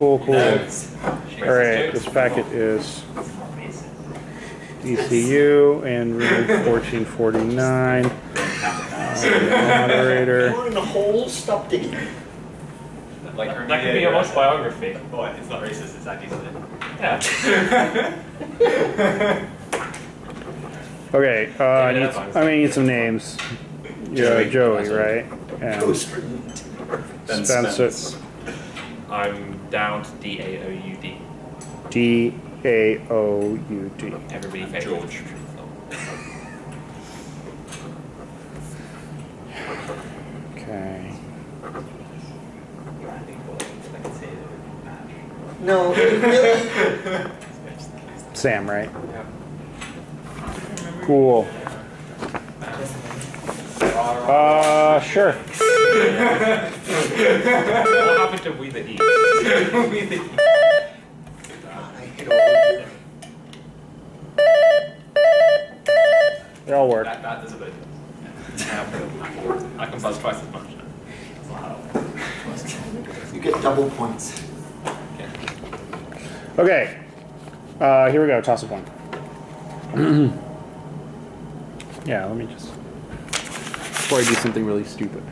Cool. Alright, this packet is ECU and room 1449. Moderator. You're in the hole, stop digging. Like that could be a much biography. Oh, it's not racist, it's actually yeah. Okay, I need some names. Yeah, Joey, right? And Spencer. I'm down to D-A-O-U-D. D-A-O-U-D. Everybody favors George. Okay. No, really? Sam, right? Cool. Sure. What happened to We the E? We the E. They all work. That is a bit. I can buzz twice as much. You get double points. Okay. Here we go. Toss a coin. Yeah, let me just. Before I do something really stupid.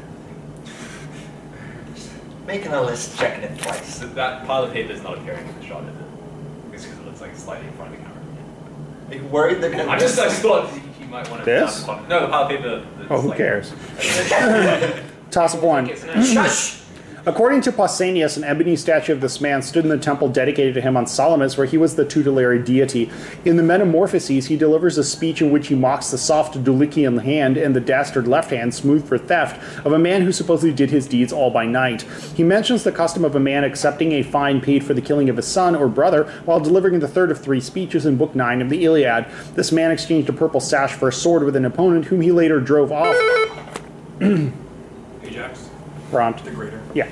Making a list, checking it twice. So that pile of paper is not appearing in the shot, is it? Because it looks like slightly in front of the camera. Are you worried they're going to I just thought you might want to. This? No, the pile of paper. Oh, who cares? Toss up one. Shush! According to Pausanias, an ebony statue of this man stood in the temple dedicated to him on Salamis, where he was the tutelary deity. In the Metamorphoses, he delivers a speech in which he mocks the soft Dulichian hand and the dastard left hand, smooth for theft, of a man who supposedly did his deeds all by night. He mentions the custom of a man accepting a fine paid for the killing of his son or brother while delivering the third of 3 speeches in Book 9 of the Iliad. This man exchanged a purple sash for a sword with an opponent whom he later drove off. Ajax? Prompt. The Greater. Yeah.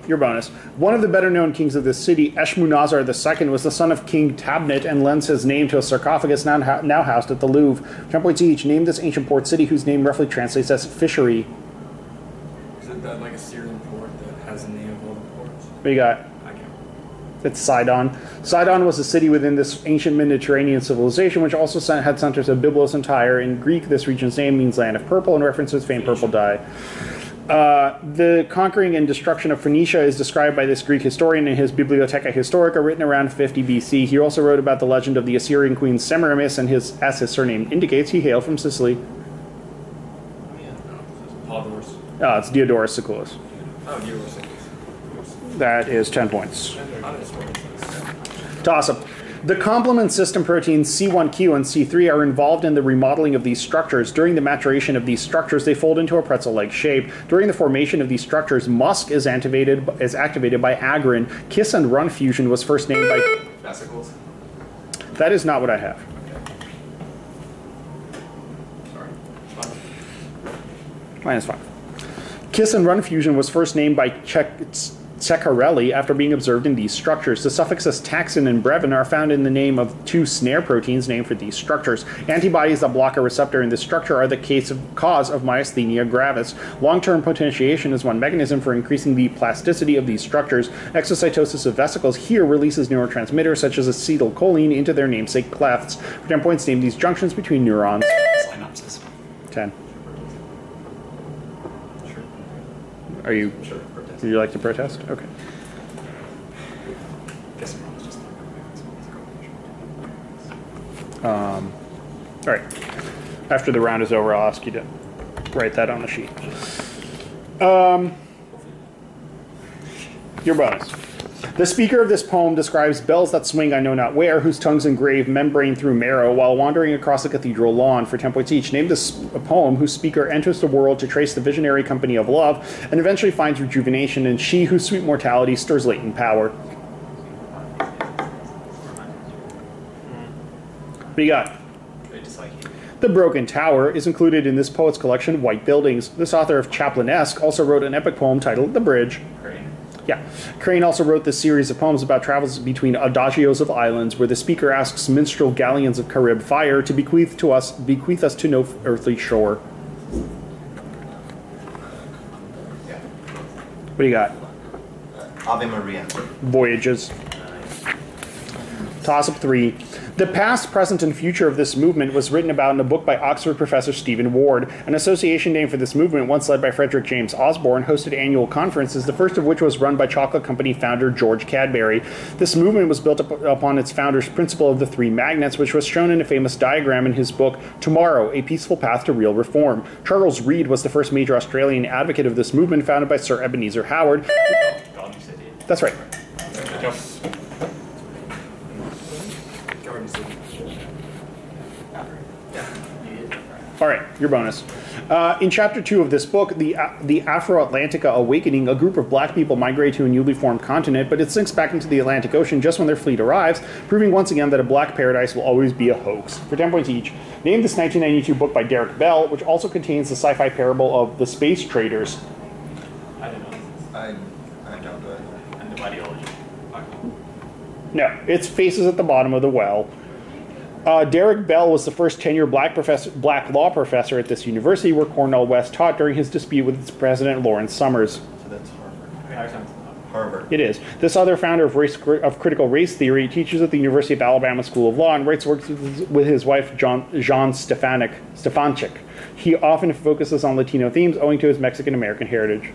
Your bonus. One of the better-known kings of this city, Eshmunazar II, was the son of King Tabnet and lends his name to a sarcophagus now housed at the Louvre. 10 points each. Name this ancient port city whose name roughly translates as fishery. Is it that like a Syrian port that has a name of all the ports? What do you got? It's Sidon. Sidon was a city within this ancient Mediterranean civilization, which also had centers of Byblos and Tyre. In Greek, this region's name means land of purple and references famed purple dye. The conquering and destruction of Phoenicia is described by this Greek historian in his Bibliotheca Historica, written around 50 BC. He also wrote about the legend of the Assyrian queen Semiramis, and as his surname indicates, he hailed from Sicily. It's Diodorus Siculus. Oh, Diodorus. That is 10 points. Toss-up. The complement system proteins C1q and C3 are involved in the remodeling of these structures. During the maturation of these structures, they fold into a pretzel-like shape. During the formation of these structures, musk is activated by agrin. Kiss and run fusion was first named by... Vesicles? That is not what I have. Okay. Sorry. -5. Kiss and run fusion was first named by Ceccarelli after being observed in these structures. The suffixes taxin and brevin are found in the name of 2 snare proteins named for these structures. Antibodies that block a receptor in this structure are the cause of myasthenia gravis. Long-term potentiation is one mechanism for increasing the plasticity of these structures. Exocytosis of vesicles here releases neurotransmitters such as acetylcholine into their namesake clefts. For 10 points, name these junctions between neurons. Synapses. 10. Sure. Are you... Sure. Would you like to protest? Okay. All right. After the round is over, I'll ask you to write that on the sheet. Your bonus. The speaker of this poem describes bells that swing I know not where, whose tongues engrave membrane through marrow, while wandering across the cathedral lawn. For 10 points each, name this poem whose speaker enters the world to trace the visionary company of love, and eventually finds rejuvenation in she whose sweet mortality stirs latent power. What do you got? The Broken Tower is included in this poet's collection, White Buildings. This author of Chaplinesque also wrote an epic poem titled The Bridge. Yeah. Crane also wrote this series of poems about travels between adagios of islands, where the speaker asks minstrel galleons of Carib fire to bequeath us to no earthly shore. What do you got? Ave Maria. Voyages. Toss-up 3. The past, present, and future of this movement was written about in a book by Oxford professor Stephen Ward. An association name for this movement, once led by Frederick James Osborne, hosted annual conferences, the first of which was run by chocolate company founder George Cadbury. This movement was built upon its founder's principle of the three magnets, which was shown in a famous diagram in his book, Tomorrow, A Peaceful Path to Real Reform. Charles Reade was the first major Australian advocate of this movement, founded by Sir Ebenezer Howard. That's right. All right, your bonus. In Chapter 2 of this book, the Afro-Atlantica Awakening, a group of black people migrate to a newly formed continent, but it sinks back into the Atlantic Ocean just when their fleet arrives, proving once again that a black paradise will always be a hoax. For 10 points each, name this 1992 book by Derek Bell, which also contains the sci-fi parable of the space traders. I don't know. I don't know. And the ideology. No, it's Faces at the Bottom of the Well. Derek Bell was the first tenured black law professor at this university, where Cornell West taught during his dispute with its president, Lawrence Summers. So that's Harvard. Harvard. It is. This other founder of critical race theory teaches at the University of Alabama School of Law and writes works with his wife, Jean Stefanchik. He often focuses on Latino themes owing to his Mexican-American heritage.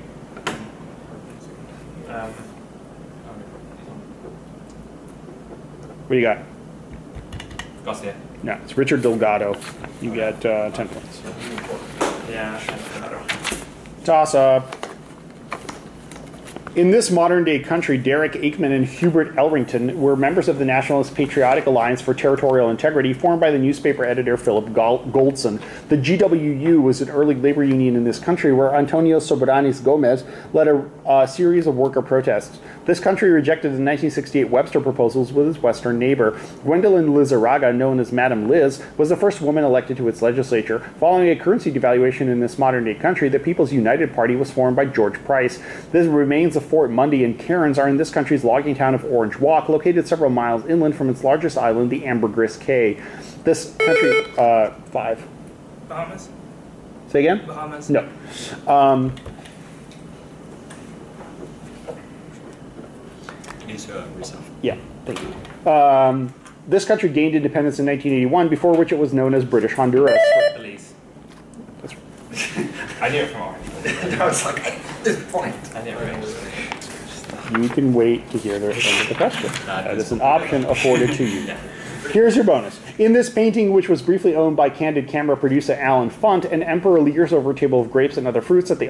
What do you got? Garcia. No, it's Richard Delgado. You get 10 points. Yeah. Toss up. In this modern-day country, Derek Aikman and Hubert Elrington were members of the Nationalist Patriotic Alliance for Territorial Integrity, formed by the newspaper editor Philip Goldson. The GWU was an early labor union in this country where Antonio Soberanis Gomez led a series of worker protests. This country rejected the 1968 Webster proposals with its western neighbor. Gwendolyn Lizarraga, known as Madam Liz, was the first woman elected to its legislature. Following a currency devaluation in this modern-day country, the People's United Party was formed by George Price. The remains of Fort Mundy and Cairns are in this country's logging town of Orange Walk, located several miles inland from its largest island, the Ambergris Caye. This country, 5. Bahamas? Say again? Bahamas? No. Yeah, thank you. This country gained independence in 1981, before which it was known as British Honduras. Belize. That's right. I knew it from Orange. I was like, at this point. I knew it. You can wait to hear the end of the question. That is an option afforded to you. Here's your bonus. In this painting, which was briefly owned by Candid Camera producer Alan Funt, an emperor lingers over a table of grapes and other fruits at the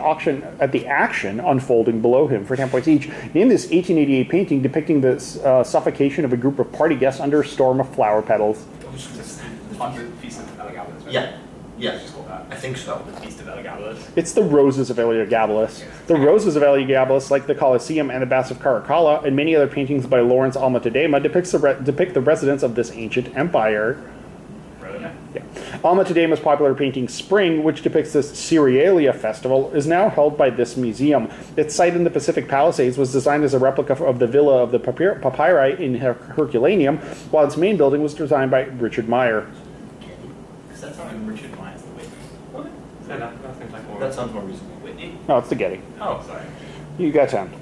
action unfolding below him for 10 points each. Name this 1888 painting depicting the suffocation of a group of party guests under a storm of flower petals. Yeah. Yes. I think so. The Feast of Elagabalus. It's the Roses of Elagabalus. The Roses of Elagabalus, like the Colosseum and the Baths of Caracalla, and many other paintings by Lawrence Alma Tadema, depict the residents of this ancient empire. Really? Yeah. Alma Tadema's popular painting Spring, which depicts this Cerealia festival, is now held by this museum. Its site in the Pacific Palisades was designed as a replica of the Villa of the Papyri in Herculaneum, while its main building was designed by Richard Meyer. That's not even Richard Myers, the Whitney. What? That seems like more. That sounds more reasonable. Whitney? No, it's the Getty. Oh, sorry. You got 10.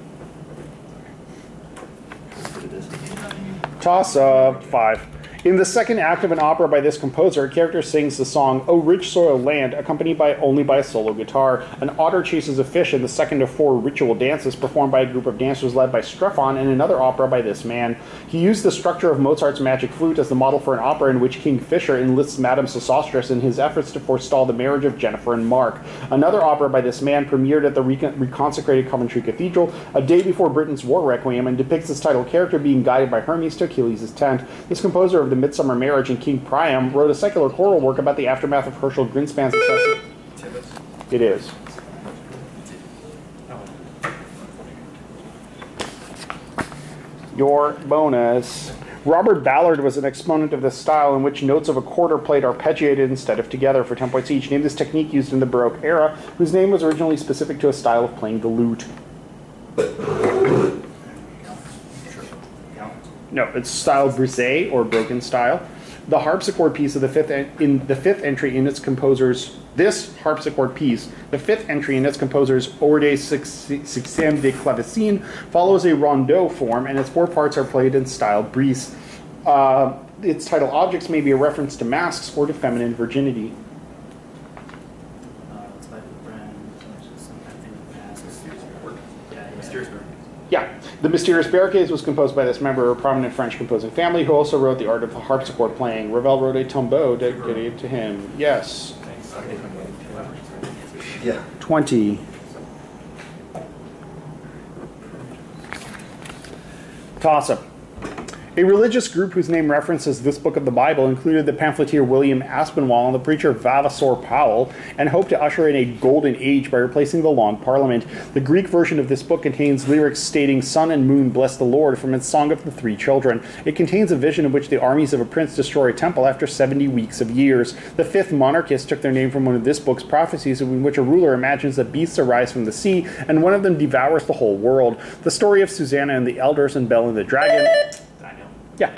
Toss up 5. In the second act of an opera by this composer, a character sings the song "O Rich Soiled Land," accompanied only by a solo guitar. An otter chases a fish in the second of 4 ritual dances performed by a group of dancers led by Strephon in another opera by this man. He used the structure of Mozart's Magic Flute as the model for an opera in which King Fisher enlists Madame Sosostris in his efforts to forestall the marriage of Jennifer and Mark. Another opera by this man premiered at the reconsecrated Coventry Cathedral a day before Britain's War Requiem and depicts its title character being guided by Hermes to Achilles' tent. This composer of the Midsummer Marriage and King Priam wrote a secular choral work about the aftermath of Herschel Greenspan's assassination. It is. Your bonus. Robert Ballard was an exponent of this style in which notes of a quarter played arpeggiated instead of together for 10 points each. Name this technique used in the Baroque era, whose name was originally specific to a style of playing the lute. No, it's style brisé or broken style. The harpsichord piece of the fifth entry in its composer's this harpsichord piece, the fifth entry in its composer's Ode Sixtième de Clavecin, follows a rondeau form, and its 4 parts are played in style brise. Its title objects may be a reference to masks or to feminine virginity. It's by the brand, which is some kind of thing with masks. Mysterious Bird. Yeah, the Mysterious Barricades was composed by this member of a prominent French composing family who also wrote the art of the harpsichord playing. Ravel wrote a tombeau dedicated to him. Yes. Yeah. 20. Toss-up. A religious group whose name references this book of the Bible included the pamphleteer William Aspinwall and the preacher Vavasor Powell, and hoped to usher in a golden age by replacing the Long Parliament. The Greek version of this book contains lyrics stating "Sun and moon bless the Lord" from its Song of the Three Children. It contains a vision in which the armies of a prince destroy a temple after 70 weeks of years. The fifth monarchists took their name from one of this book's prophecies, in which a ruler imagines that beasts arise from the sea, and one of them devours the whole world. The story of Susanna and the Elders and Bel and the Dragon... Yeah.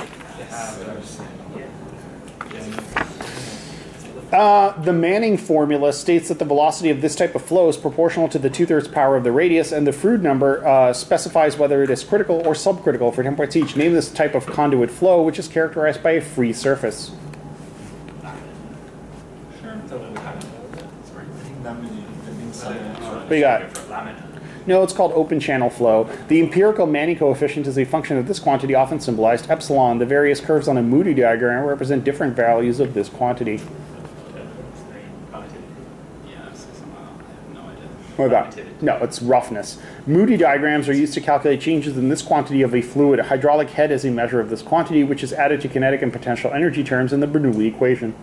The Manning formula states that the velocity of this type of flow is proportional to the 2/3 power of the radius, and the Froude number specifies whether it is critical or subcritical for 10 points each. Name this type of conduit flow, which is characterized by a free surface. What do you got? No, it's called open channel flow. The empirical Manning coefficient is a function of this quantity, often symbolized epsilon. The various curves on a Moody diagram represent different values of this quantity. What about? No, it's roughness. Moody diagrams are used to calculate changes in this quantity of a fluid. A hydraulic head is a measure of this quantity, which is added to kinetic and potential energy terms in the Bernoulli equation.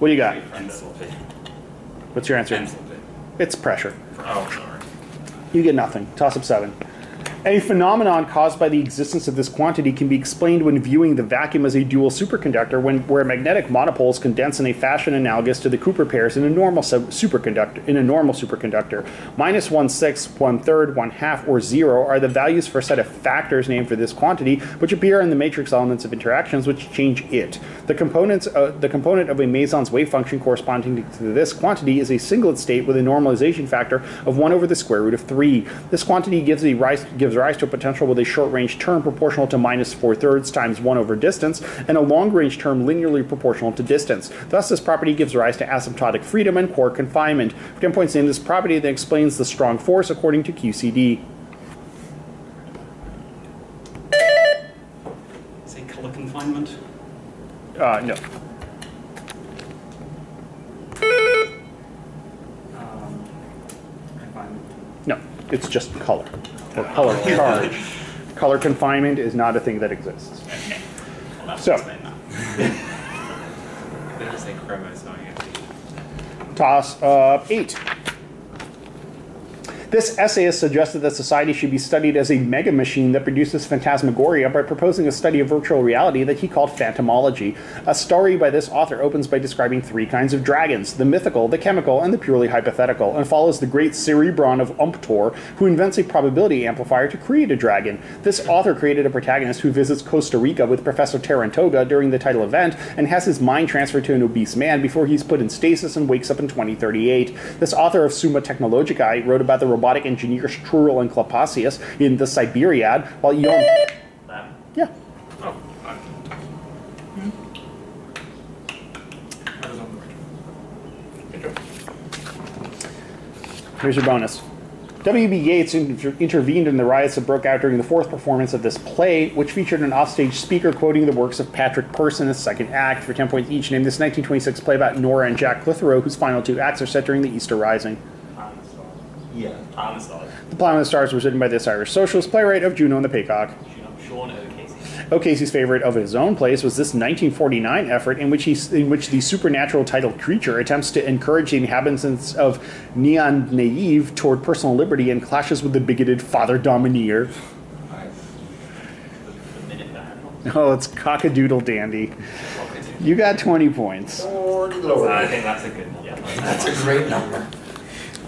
What do you got? What's your answer? It's pressure. Oh, sorry. You get nothing. Toss up 7. A phenomenon caused by the existence of this quantity can be explained when viewing the vacuum as a dual superconductor, where magnetic monopoles condense in a fashion analogous to the Cooper pairs in a normal superconductor. Minus 1/6, 1/3, 1/2, or 0 are the values for a set of factors named for this quantity, which appear in the matrix elements of interactions which change it. The component of a Mason's wave function corresponding to this quantity is a singlet state with a normalization factor of 1 over the square root of 3. This quantity gives rise to a potential with a short-range term proportional to minus 4/3 times 1 over distance, and a long-range term linearly proportional to distance. Thus, this property gives rise to asymptotic freedom and quark confinement. For 10 points, name this property that explains the strong force according to QCD. Say color confinement. No. Confinement. No, it's just color. Or color charge. Color confinement is not a thing that exists. Okay. Well, So. There's a chromosome. Toss up 8. This essayist suggested that society should be studied as a mega machine that produces phantasmagoria by proposing a study of virtual reality that he called phantomology. A story by this author opens by describing 3 kinds of dragons: the mythical, the chemical, and the purely hypothetical, and follows the great cerebron of Umptor, who invents a probability amplifier to create a dragon. This author created a protagonist who visits Costa Rica with Professor Tarantoga during the title event and has his mind transferred to an obese man before he's put in stasis and wakes up in 2038. This author of Summa Technologicae wrote about the robotic engineers Trurel and Clapasius in the Siberiad, while Jon... Yeah. Oh, Here's your bonus. W.B. Yeats intervened in the riots that broke out during the 4th performance of this play, which featured an offstage speaker quoting the works of Patrick Pearse in the 2nd act. For 10 points each, name this 1926 play about Nora and Jack Clitheroe, whose final 2 acts are set during the Easter Rising. Yeah. The Plough and the Stars was written by this Irish socialist playwright of Juno and the Peacock. Sean O'Casey. O'Casey's favorite of his own plays was this 1949 effort in which the supernatural titled creature attempts to encourage the inhabitants of Neon Naive toward personal liberty and clashes with the bigoted Father Domineer. Oh, it's cockadoodle dandy. You got 20 points. Or lower. I think that's a good one. Yeah. That's a great number.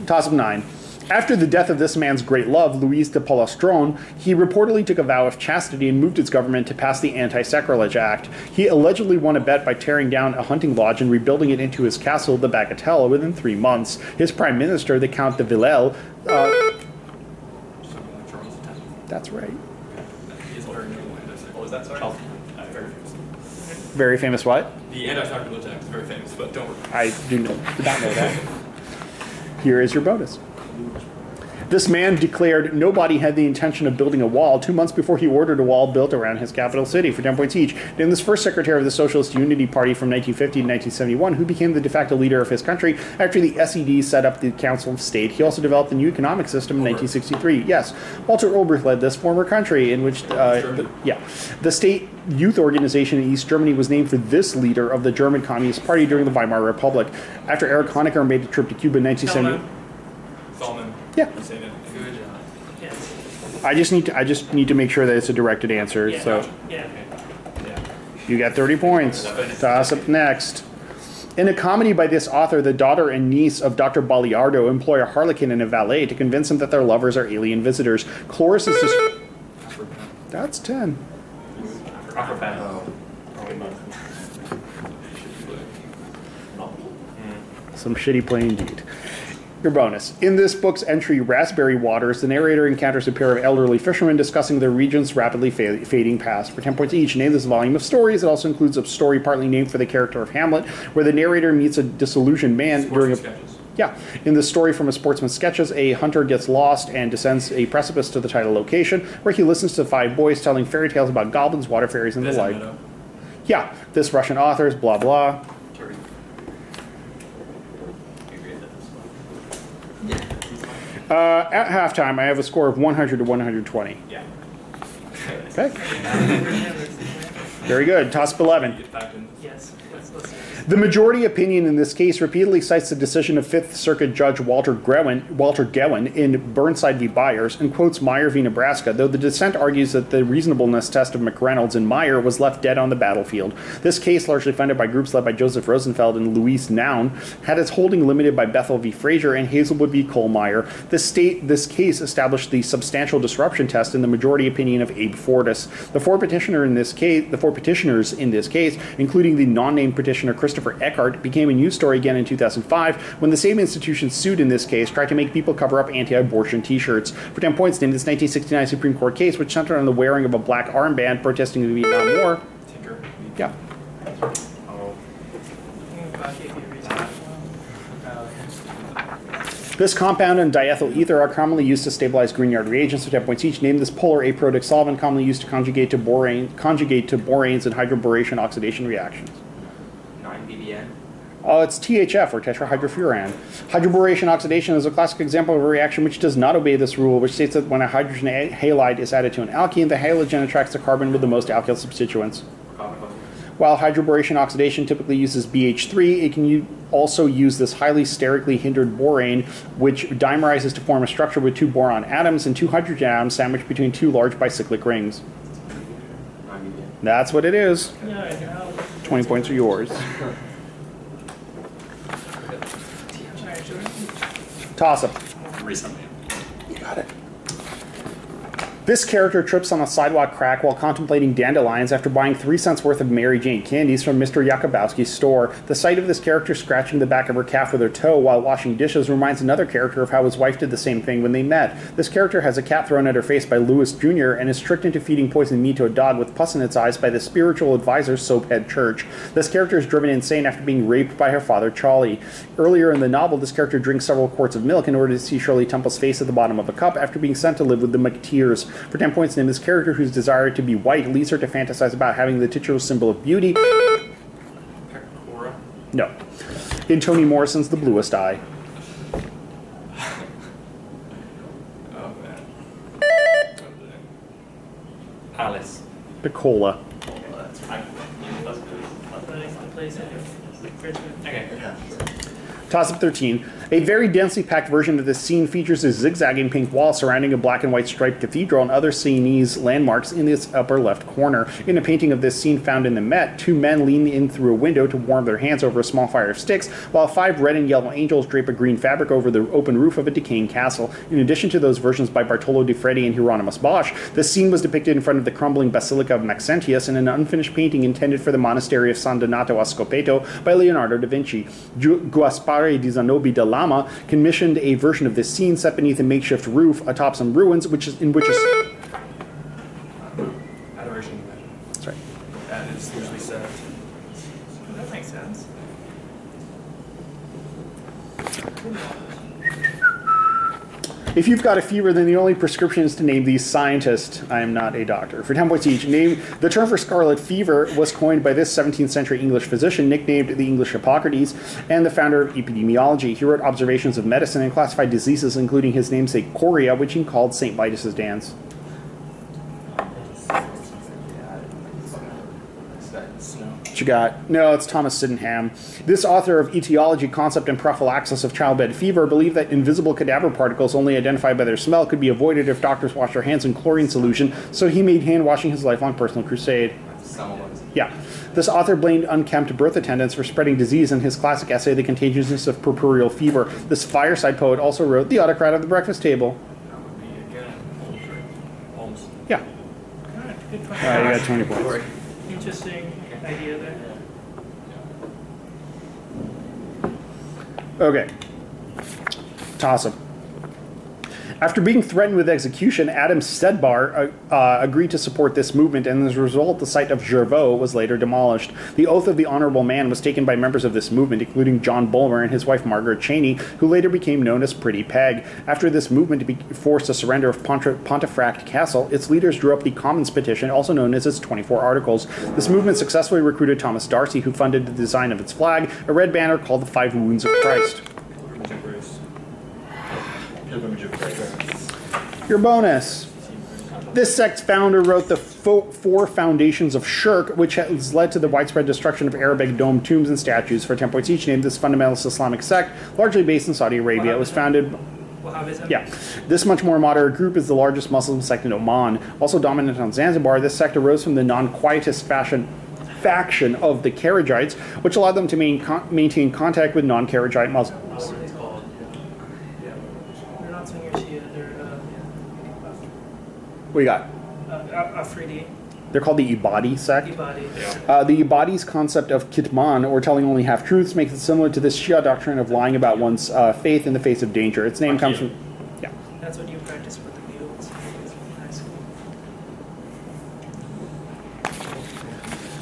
Toss of 9. After the death of this man's great love, Louise de Polastron, he reportedly took a vow of chastity and moved his government to pass the Anti-Sacrilege Act. He allegedly won a bet by tearing down a hunting lodge and rebuilding it into his castle, the Bagatelle, within 3 months. His prime minister, the Count de Villèle, Charles X. that's right. He is very good. What was that, sorry? Very famous. Very famous what? The Anti-Sacrilege Act is very famous, but don't worry. I did not know that. Here is your bonus. This man declared nobody had the intention of building a wall 2 months before he ordered a wall built around his capital city for 10 points each. Named this first secretary of the Socialist Unity Party from 1950 to 1971, who became the de facto leader of his country after the SED set up the Council of State. He also developed the new economic system in 1963. Yes, Walter Ulbricht led this former country in which, the state youth organization in East Germany was named for this leader of the German Communist Party during the Weimar Republic. After Erich Honecker made a trip to Cuba in 1970. Solomon. Yeah. You say that. Good job. Yes. I just need to make sure that it's a directed answer. Yeah. So Yeah. you got 30 points. Toss up next. In a comedy by this author, the daughter and niece of Dr. Baliardo employ a harlequin and a valet to convince him that their lovers are alien visitors. Chloris is just... That's 10. Aquapan. Some shitty play indeed. Your bonus. In this book's entry, Raspberry Waters, the narrator encounters a pair of elderly fishermen discussing their region's rapidly fading past. For 10 points each, name this volume of stories. It also includes a story partly named for the character of Hamlet, where the narrator meets a disillusioned man during a... Sketches. Yeah. In the story from A Sportsman's Sketches, a hunter gets lost and descends a precipice to the title location, where he listens to 5 boys telling fairy tales about goblins, water fairies, and the like. Yeah. This Russian author's blah blah. At halftime, I have a score of 100 to 120. Yeah. Okay. Very good. Toss up 11. Yes. Let's see. The majority opinion in this case repeatedly cites the decision of Fifth Circuit Judge Walter Gowen in Burnside v. Byers and quotes Meyer v. Nebraska, though the dissent argues that the reasonableness test of McReynolds and Meyer was left dead on the battlefield. This case, largely funded by groups led by Joseph Rosenfeld and Louis Naun, had its holding limited by Bethel v. Fraser and Hazelwood v. Kohlmeyer. This case established the substantial disruption test in the majority opinion of Abe Fortas. The four petitioners in this case, including the non-named petitioner Christopher Eckhart, became a news story again in 2005 when the same institution sued in this case tried to make people cover up anti-abortion t-shirts. For 10 points, named this 1969 Supreme Court case, which centered on the wearing of a black armband protesting the Vietnam War. Tinker. Yeah. This compound and diethyl ether are commonly used to stabilize Grignard reagents. For 10 points each, name this polar aprotic solvent commonly used to conjugate to boranes in hydroboration oxidation reactions. 9-BBN. It's THF, or tetrahydrofuran. Hydroboration oxidation is a classic example of a reaction which does not obey this rule, which states that when a hydrogen halide is added to an alkene, the halogen attracts the carbon with the most alkyl substituents. While hydroboration oxidation typically uses BH3, it can also use this highly sterically hindered borane, which dimerizes to form a structure with 2 boron atoms and 2 hydrogen atoms sandwiched between 2 large bicyclic rings. That's what it is. 20 points are yours. Toss up. Recently. You got it. This character trips on a sidewalk crack while contemplating dandelions after buying 3 cents worth of Mary Jane candies from Mr. Jakubowski's store. The sight of this character scratching the back of her calf with her toe while washing dishes reminds another character of how his wife did the same thing when they met. This character has a cat thrown at her face by Lewis Jr. and is tricked into feeding poisoned meat to a dog with pus in its eyes by the spiritual advisor Soaphead Church. This character is driven insane after being raped by her father Charlie. Earlier in the novel, this character drinks several quarts of milk in order to see Shirley Temple's face at the bottom of a cup after being sent to live with the McTeers. For 10 points, name this character whose desire to be white leads her to fantasize about having the titular symbol of beauty. Pecora. No. In Toni Morrison's The Bluest Eye. Oh, man. Alice. Picola. That's right. Okay. Toss-up 13. A very densely packed version of this scene features a zigzagging pink wall surrounding a black and white striped cathedral and other Sienese landmarks in its upper left corner. In a painting of this scene found in the Met, 2 men lean in through a window to warm their hands over a small fire of sticks, while 5 red and yellow angels drape a green fabric over the open roof of a decaying castle. In addition to those versions by Bartolo di Freddi and Hieronymus Bosch, this scene was depicted in front of the crumbling Basilica of Maxentius in an unfinished painting intended for the monastery of San Donato a Scopeto by Leonardo da Vinci. Gaspare di Zanobi da Lama commissioned a version of this scene set beneath a makeshift roof atop some ruins, in which is Adoration. that's right. That is usually said. That makes sense. If you've got a fever, then the only prescription is to name these scientists. I am not a doctor. For 10 points each, name the term for scarlet fever was coined by this 17th century English physician, nicknamed the English Hippocrates, and the founder of epidemiology. He wrote observations of medicine and classified diseases, including his namesake chorea, which he called St. Vitus's dance. What you got? No, it's Thomas Sydenham. This author of Etiology, Concept, and Prophylaxis of Childbed Fever believed that invisible cadaver particles only identified by their smell could be avoided if doctors washed their hands in chlorine solution, so he made hand washing his lifelong personal crusade. Yeah. This author blamed unkempt birth attendants for spreading disease in his classic essay, The Contagiousness of Purpureal Fever. This fireside poet also wrote The Autocrat of the Breakfast Table. That would be, again, Holmes. Yeah. Alright, good point. You got 20 points. Interesting idea there. Okay. Toss-up. After being threatened with execution, Adam Stedbar agreed to support this movement, and as a result, the site of Jervaux was later demolished. The oath of the honorable man was taken by members of this movement, including John Bulmer and his wife Margaret Cheney, who later became known as Pretty Peg. After this movement forced the surrender of Pontefract Castle, its leaders drew up the Commons Petition, also known as its 24 Articles. This movement successfully recruited Thomas Darcy, who funded the design of its flag, a red banner called the 5 Wounds of Christ. Your bonus. This sect's founder wrote the 4 Foundations of Shirk, which has led to the widespread destruction of Arabic domed tombs and statues. For 10 points each, named this fundamentalist Islamic sect, largely based in Saudi Arabia. It was founded... Wahhabism? Yeah. This much more moderate group is the largest Muslim sect in Oman. Also dominant on Zanzibar, this sect arose from the non-quietist faction of the Kharijites, which allowed them to maintain contact with non-Kharijite Muslims. They're not Sunni or Shia, they're What you got? Afridi. They're called the Ibadi sect. Ibadi. The Ibadi's concept of kitman, or telling only half-truths, makes it similar to this Shia doctrine of lying about one's faith in the face of danger. Its name comes from... Yeah. That's what you practice with the Beatles in high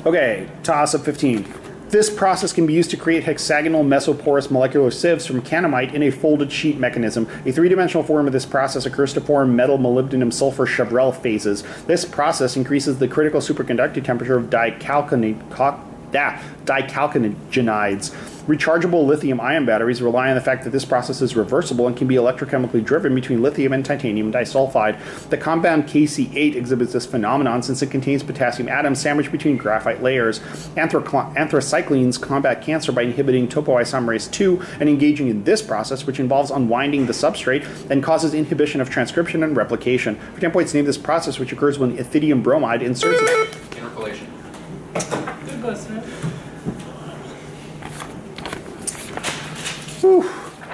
school. Okay, toss-up 15. This process can be used to create hexagonal mesoporous molecular sieves from canamite in a folded sheet mechanism. A 3-dimensional form of this process occurs to form metal molybdenum sulfur Chabrel phases. This process increases the critical superconducting temperature of dichalcogenides. Rechargeable lithium-ion batteries rely on the fact that this process is reversible and can be electrochemically driven between lithium and titanium disulfide. The compound KC8 exhibits this phenomenon since it contains potassium atoms sandwiched between graphite layers. Anthracyclines combat cancer by inhibiting topoisomerase 2 and engaging in this process, which involves unwinding the substrate and causes inhibition of transcription and replication. For 10 points, name this process, which occurs when ethidium bromide inserts it. Interpolation. Good question. Whew,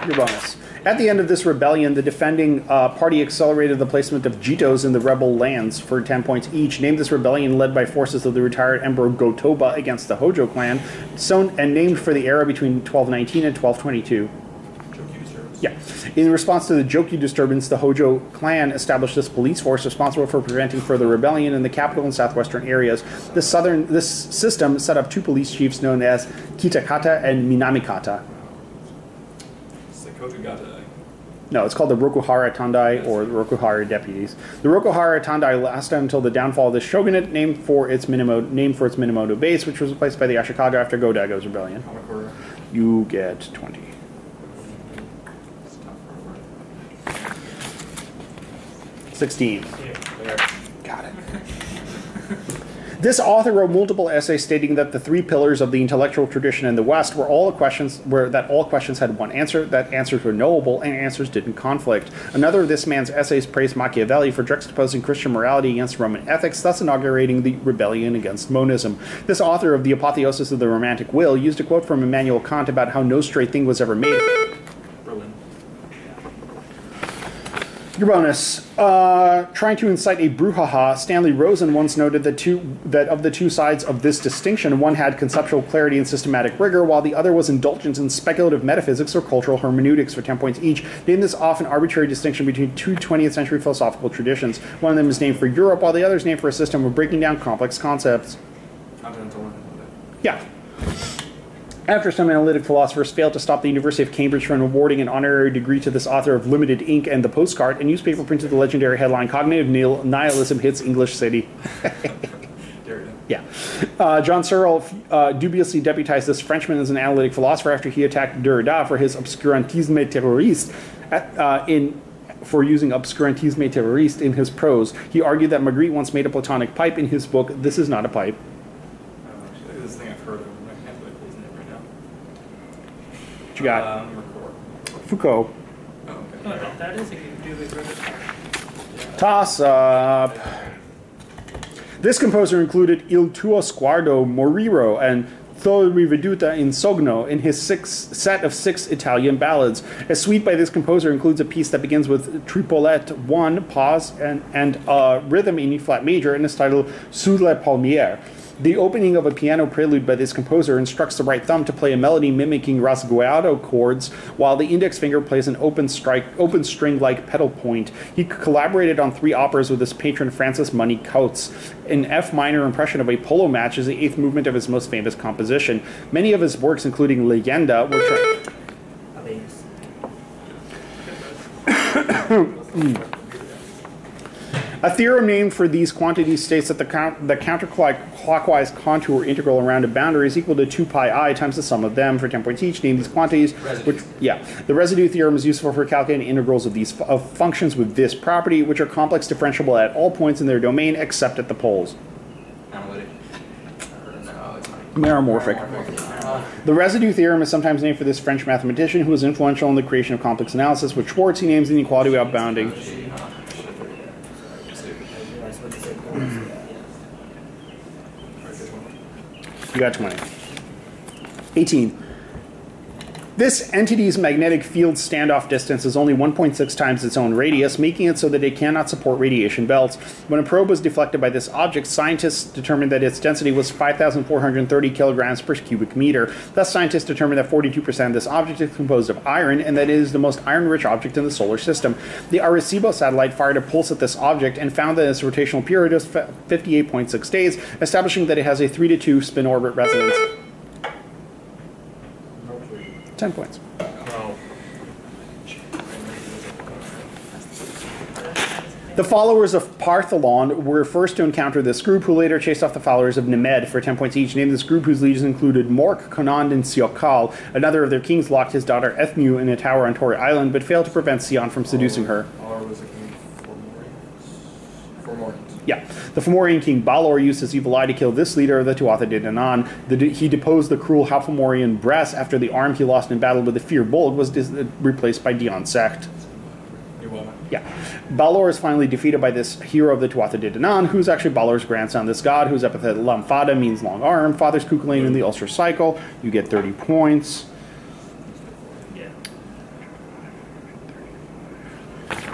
your bonus. At the end of this rebellion, the defending party accelerated the placement of Jitos in the rebel lands for 10 points each. Named this rebellion led by forces of the retired Emperor Go-Toba against the Hojo clan, and named for the era between 1219 and 1222. Yeah. In response to the Jokyu disturbance, the Hojo clan established this police force responsible for preventing further rebellion in the capital and southwestern areas. This system set up 2 police chiefs known as Kitakata and Minamikata. No, it's called the Rokuhara Tandai, or the Rokuhara deputies. The Rokuhara Tandai lasted until the downfall of the shogunate, named for its Minamoto base, which was replaced by the Ashikaga after Go-Daigo's rebellion. You get 20. $16. Got it. This author wrote multiple essays stating that the three pillars of the intellectual tradition in the West were all questions had one answer, that answers were knowable, and answers didn't conflict. Another of this man's essays praised Machiavelli for juxtaposing Christian morality against Roman ethics, thus inaugurating the rebellion against monism. This author of The Apotheosis of the Romantic Will used a quote from Immanuel Kant about how no straight thing was ever made. Berlin. Your bonus. Trying to incite a brouhaha, Stanley Rosen once noted that of the two sides of this distinction, one had conceptual clarity and systematic rigor, while the other was indulgence in speculative metaphysics or cultural hermeneutics for 10 points each. Name this often arbitrary distinction between two 20th century philosophical traditions. One of them is named for Europe, while the other is named for a system of breaking down complex concepts. Yeah. After some analytic philosophers failed to stop the University of Cambridge from awarding an honorary degree to this author of Limited Ink and The Postcard, a newspaper printed the legendary headline, Cognitive Nihilism Hits English City. Yeah. John Searle dubiously deputized this Frenchman as an analytic philosopher after he attacked Derrida for his obscurantisme terroriste for using obscurantisme terroriste in his prose. He argued that Magritte once made a Platonic pipe in his book, This Is Not a Pipe. This thing I've heard of. I can't put it in it right now. What you got? Foucault. Oh, okay. Oh, that is a good do. Toss up. This composer included Il tuo sguardo Moriro and Tho riveduta in sogno in his set of 6 Italian ballads. A suite by this composer includes a piece that begins with tripolette 1, pause, and rhythm in E flat major and is titled Sous la palmière. The opening of a piano prelude by this composer instructs the right thumb to play a melody mimicking rasgueado chords, while the index finger plays an open string-like pedal point. He collaborated on 3 operas with his patron Francis Money Coates. An F minor impression of a polo match is the 8th movement of his most famous composition. Many of his works, including Leyenda, A theorem named for these quantities states that the counterclockwise contour integral around a boundary is equal to 2 pi I times the sum of them for 10 points each. Name these quantities. The residue theorem is useful for calculating integrals of functions with this property, which are complex differentiable at all points in their domain except at the poles. Analytic. No, it's not. Meromorphic. The residue theorem is sometimes named for this French mathematician who was influential in the creation of complex analysis. With Schwartz, he names the inequality without bounding. You got 20. 18. This entity's magnetic field standoff distance is only 1.6 times its own radius, making it so that it cannot support radiation belts. When a probe was deflected by this object, scientists determined that its density was 5,430 kilograms per cubic meter. Thus, scientists determined that 42% of this object is composed of iron, and that it is the most iron-rich object in the solar system. The Arecibo satellite fired a pulse at this object and found that its rotational period was 58.6 days, establishing that it has a 3-to-2 spin-orbit resonance. 10 points. The followers of Partholon were first to encounter this group, who later chased off the followers of Nemed for 10 points each. Named this group, whose leaders included Mork, Conand, and Siokal. Another of their kings locked his daughter Ethmu in a tower on Tori Island, but failed to prevent Sion from seducing her. Was a king Fomorians. Yeah. The Fomorian king Balor used his evil eye to kill this leader of the Tuatha De Danann. He deposed the cruel Halfomorian Bress after the arm he lost in battle with the Fear Bolg was replaced by Dion Sect. Yeah. Balor is finally defeated by this hero of the Tuatha De Danann, who's actually Balor's grandson. This god, whose epithet Lamfada means long arm, fathers Cuchulainn in the Ulster cycle. You get 30 points. Yeah.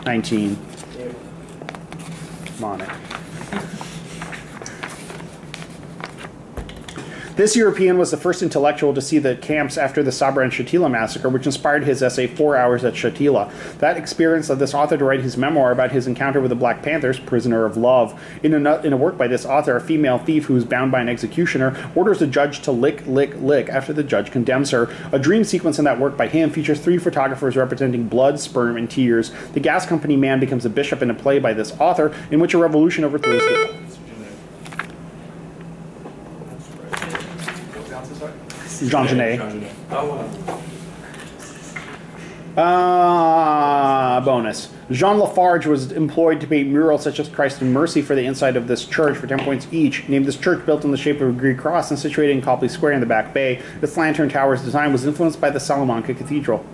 19. Come on it. This European was the first intellectual to see the camps after the Sabra and Shatila massacre, which inspired his essay 4 Hours at Shatila. That experience led this author to write his memoir about his encounter with the Black Panthers, Prisoner of Love. In a work by this author, a female thief who is bound by an executioner orders the judge to lick after the judge condemns her. A dream sequence in that work by him features 3 photographers representing blood, sperm, and tears. The gas company man becomes a bishop in a play by this author, in which a revolution overthrows the... Jean Genet. Bonus. Jean Lafarge was employed to paint murals such as Christ and Mercy for the inside of this church for 10 points each. Named this church built in the shape of a Greek cross and situated in Copley Square in the Back Bay. Its lantern tower's design was influenced by the Salamanca Cathedral.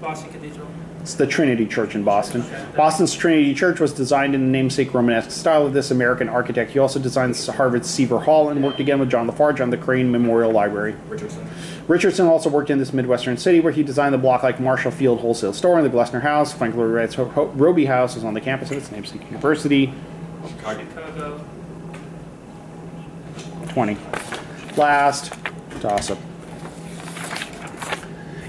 Boston Cathedral. It's the Trinity Church in Boston. Boston's Trinity Church was designed in the namesake Romanesque style of this American architect. He also designed Harvard's Seaver Hall and worked again with John Lafarge on the Crane Memorial Library. Richardson also worked in this Midwestern city where he designed the block-like Marshall Field Wholesale Store and the Glessner House. Frank Lloyd Wright's Roby House is on the campus of its namesake university. Chicago. 20. Last toss-up.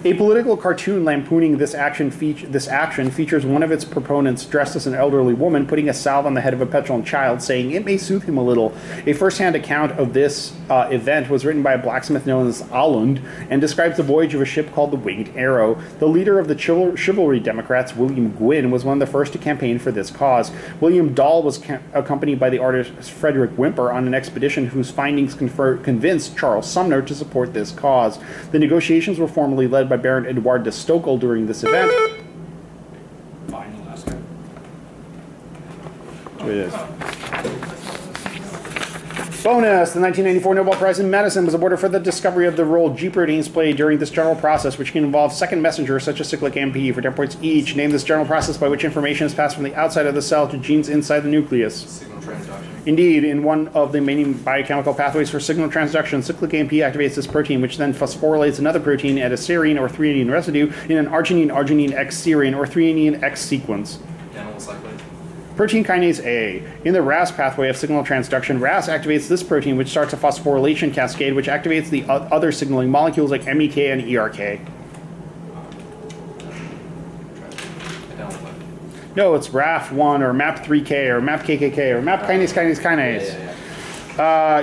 A political cartoon lampooning this action features one of its proponents dressed as an elderly woman putting a salve on the head of a petulant child, saying it may soothe him a little. A first-hand account of this event was written by a blacksmith known as Alund and describes the voyage of a ship called the Winged Arrow. The leader of the Chivalry Democrats, William Gwynn, was one of the first to campaign for this cause. William Dahl was accompanied by the artist Frederick Whymper on an expedition whose findings convinced Charles Sumner to support this cause. The negotiations were formally led by Baron Edouard de Stokel during this event. Fine, Alaska. It is. Bonus! The 1994 Nobel Prize in Medicine was awarded for the discovery of the role G proteins play during this general process, which can involve second messengers such as cyclic AMP for 10 points each. Name this general process by which information is passed from the outside of the cell to genes inside the nucleus. Signal transduction. Indeed, in one of the main biochemical pathways for signal transduction, cyclic AMP activates this protein, which then phosphorylates another protein at a serine or threonine residue in an arginine-arginine X serine or threonine X sequence. Animal cyclase. Protein kinase A. In the RAS pathway of signal transduction, RAS activates this protein, which starts a phosphorylation cascade, which activates the other signaling molecules like MEK and ERK. No, it's RAF1 or MAP3K or MAPKKK or MAP kinase.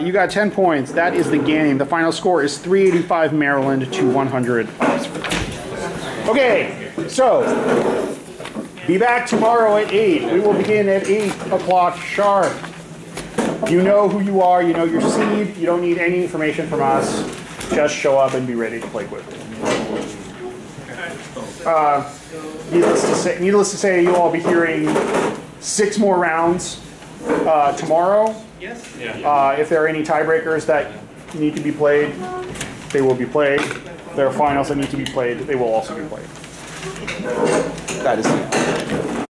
You got 10 points. That is the game. The final score is 385 Maryland to 100 Oxford. Okay, so be back tomorrow at 8. We will begin at 8 o'clock sharp. You know who you are. You know your seed. You don't need any information from us. Just show up and be ready to play quickly. Needless to say, you'll all be hearing 6 more rounds tomorrow. Yes. If there are any tiebreakers that need to be played, they will be played. If there are finals that need to be played, they will also be played. That is the end.